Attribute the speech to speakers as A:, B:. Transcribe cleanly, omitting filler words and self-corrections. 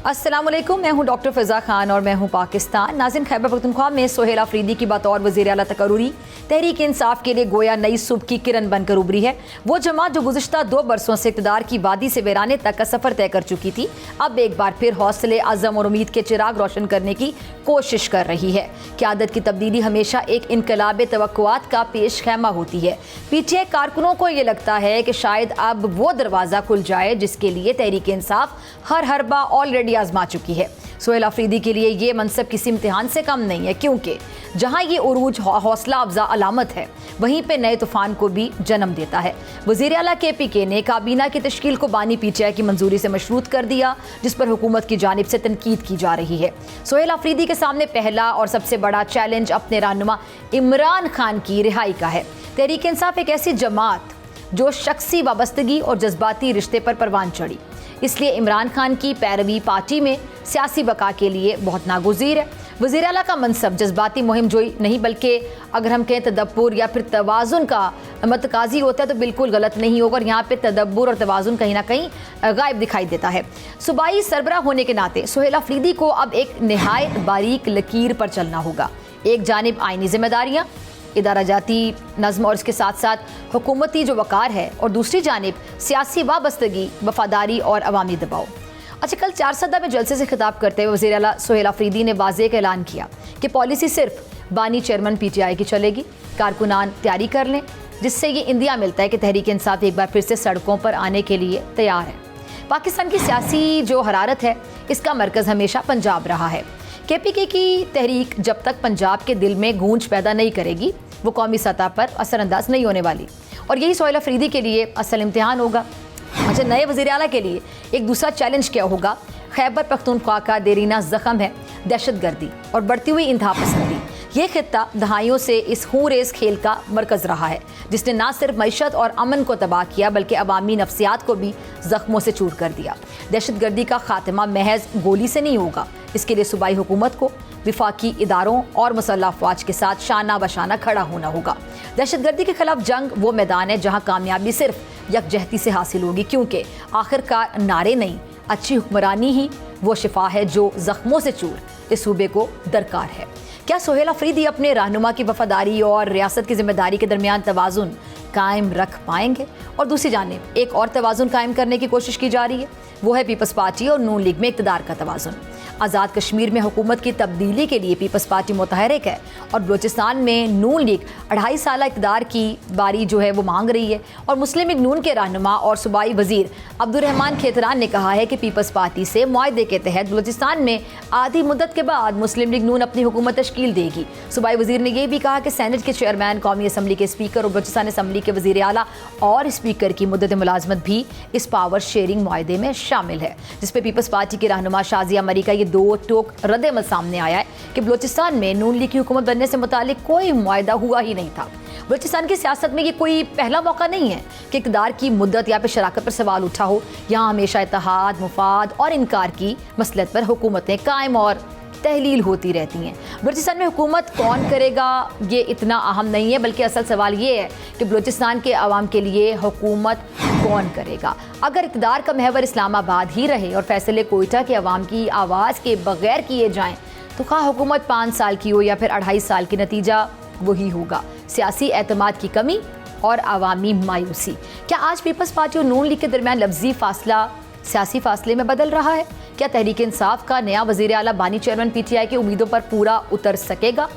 A: अस्सलाम वालेकुम, मैं हूं डॉक्टर फ़िज़ा खान और मैं हूं पाकिस्तान। नाज़रीन, खैबर पख्तूनख्वा में सोहेल अफरीदी की बतौर वज़ीर आला तकरूरी तहरीक इंसाफ के लिए गोया नई सुबह की किरण बनकर उभरी है। वो जमात जो गुज़िश्ता 2 बरसों से इक़्तिदार की वादी से वीराने तक का सफ़र तय कर चुकी थी, अब एक बार फिर हौसले, अज़म और उम्मीद के चिराग रोशन करने की कोशिश कर रही है। क़यादत की तब्दीली हमेशा एक इनकलाब तवक्कुआत का पेश खैमा होती है। पीटीआई कारकुनों को ये लगता है कि शायद अब वो दरवाज़ा खुल जाए जिसके लिए तहरीक इंसाफ हर हरबा ऑलरेडी आजमा चुकी है। सोहेल अफरीदी के लिए ये मनसब किसी इम्तिहान से कम नहीं है, क्योंकि जहां ये उरूज हौसला अफजा अलामत है, वहीं पे नए तूफान को भी जन्म देता है। वज़ीर आला KPK ने काबीना की तश्कील को बानी पीटीआई की मंजूरी से मशरूत कर दिया, जिस पर हुकूमत की जानिब से तनकीद की जा रही है। सोहेल अफरीदी के सामने पहला और सबसे बड़ा चैलेंज अपने रहनुमा इमरान खान की रिहाई का है। तहरीक इंसाफ एक ऐसी जमात जो शख्सी वाबस्तगी और जज्बाती रिश्ते पर परवान चढ़ी, इसलिए इमरान खान की पैरवी पार्टी में सियासी बका के लिए बहुत नागुज़ीर है। वज़ीर आला का मनसब जज्बाती मुहिम जोई नहीं, बल्कि अगर हम कहें तदब्बुर या फिर तवाज़ुन का मतकाजी होता है तो बिल्कुल गलत नहीं होगा। और यहाँ पे तदब्बुर और तवाज़ुन कहीं ना कहीं गायब दिखाई देता है। सूबाई सरबराह होने के नाते सोहेल अफरीदी को अब एक नहायत बारीक लकीर पर चलना होगा। एक जानिब आइनी जिम्मेदारियाँ, इदारा जाती नज़्म और इसके साथ साथ हुकूमती जो वक़ार है, और दूसरी जानिब सियासी वाबस्तगी, वफादारी और अवामी दबाव। अच्छा, कल 4 सदा में जलसे से खिताब करते हुए वज़ीर आला सोहेल अफरीदी ने वाज़ेह का ऐलान किया कि पॉलिसी सिर्फ बानी चेयरमैन PTI की चलेगी। कारकुनान तैयारी कर लें, जिससे ये इंदिया मिलता है कि तहरीक इंसाफ एक बार फिर से सड़कों पर आने के लिए तैयार है। पाकिस्तान की सियासी जो हरारत है, इसका मरकज़ हमेशा पंजाब रहा है। KPK की तहरीक जब तक पंजाब के दिल में गूंज पैदा नहीं करेगी, वो कौमी सतह पर असरअंदाज नहीं होने वाली, और यही सोहेल अफरीदी के लिए असल इम्तिहान होगा। अच्छा, नए वज़ीर आला के लिए एक दूसरा चैलेंज क्या होगा? खैबर पख्तूनख्वा का देरीना ज़ख्म है दहशतगर्दी और बढ़ती हुई इंतहा पसंदी। ये खित्ता दहाइयों से इस खून रेस खेल का मरकज़ रहा है, जिसने ना सिर्फ मईशत और अमन को तबाह किया, बल्कि अवामी नफ्सियात को भी ज़ख्मों से चूर कर दिया। दहशतगर्दी का खात्मा महज गोली से नहीं होगा। इसके लिए सूबाई हुकूमत को विफाकी इदारों और मुसल्लह अफवाज के साथ शाना बशाना खड़ा होना होगा। दहशतगर्दी के खिलाफ जंग वो मैदान है जहाँ कामयाबी सिर्फ यकजहती से हासिल होगी, क्योंकि आखिरकार नारे नहीं, अच्छी हुक्मरानी ही वो शिफा है जो ज़ख्मों से चूर इस सूबे को दरकार है। क्या सोहेल अफरीदी अपने रहनुमा की वफादारी और रियासत की जिम्मेदारी के दरमियान तवाज़ुन कायम रख पाएंगे? और दूसरी जानिब एक और तवाज़ुन कायम करने की कोशिश की जा रही है, वो है पीपल्स पार्टी और नून लीग में इक़्तिदार का तवाज़ुन। आज़ाद कश्मीर में हुकूमत की तब्दीली के लिए पीपल्स पार्टी मुतहरिक है, और बलूचिस्तान में नून लीग 2.5 साल इक़्तिदार की बारी जो है वो मांग रही है। और मुस्लिम लीग नून के रहनुमा और सूबाई वज़ीर अब्दुर्रहमान खेतरान ने कहा है कि पीपल्स पार्टी से मुआहदे के तहत बलूचिस्तान में आधी मुद्दत के बाद मुस्लिम लीग नून अपनी हुकूमत तश्कील देगी। सूबाई वज़ीर ने यह भी कहा कि सेनेट के चेयरमैन, कौमी असम्बली के स्पीकर और बलूचिस्तान असम्बली के वज़ीर आला और स्पीकर की मुद्दत मुलाजमत भी इस पावर शेयरिंग मुआहदे में शामिल है, जिस पर पीपल्स पार्टी के रहनुमा शाजिया मरी का ये 2 टोक रद्द-ए-अमल सामने आया है कि बलूचिस्तान में नून लीग की हुकूमत बनने से मुतालिक कोई मुआहदा हुआ ही नहीं था। बलूचिस्तान की सियासत में ये कोई पहला मौका नहीं है कि इक़्तिदार की मुद्दत या फिर शराकत पर सवाल उठा हो। यहाँ हमेशा इत्तेहाद, मुफाद और इनकार की मसलत पर हुकूमतें कायम और तहलील होती रहती हैं। बलूचिस्तान में हुकूमत कौन करेगा ये इतना अहम नहीं है, बल्कि असल सवाल ये है कि बलूचिस्तान के अवाम के लिए हुकूमत कौन करेगा। अगर इक़्तिदार का महवर इस्लामाबाद ही रहे और फैसले कोयटा के अवाम की आवाज़ के बगैर किए जाएँ, तो खा हुकूमत 5 साल की हो या फिर 2.5 साल की, नतीजा वही होगा, सियासी एतमाद की कमी और अवामी मायूसी। क्या आज पीपल्स पार्टी और नून लीग के दरमियान लफ्जी फासला सियासी फासले में बदल रहा है? क्या तहरीक इंसाफ का नया वज़ीर आला बानी चेयरमैन PTI की उम्मीदों पर पूरा उतर सकेगा?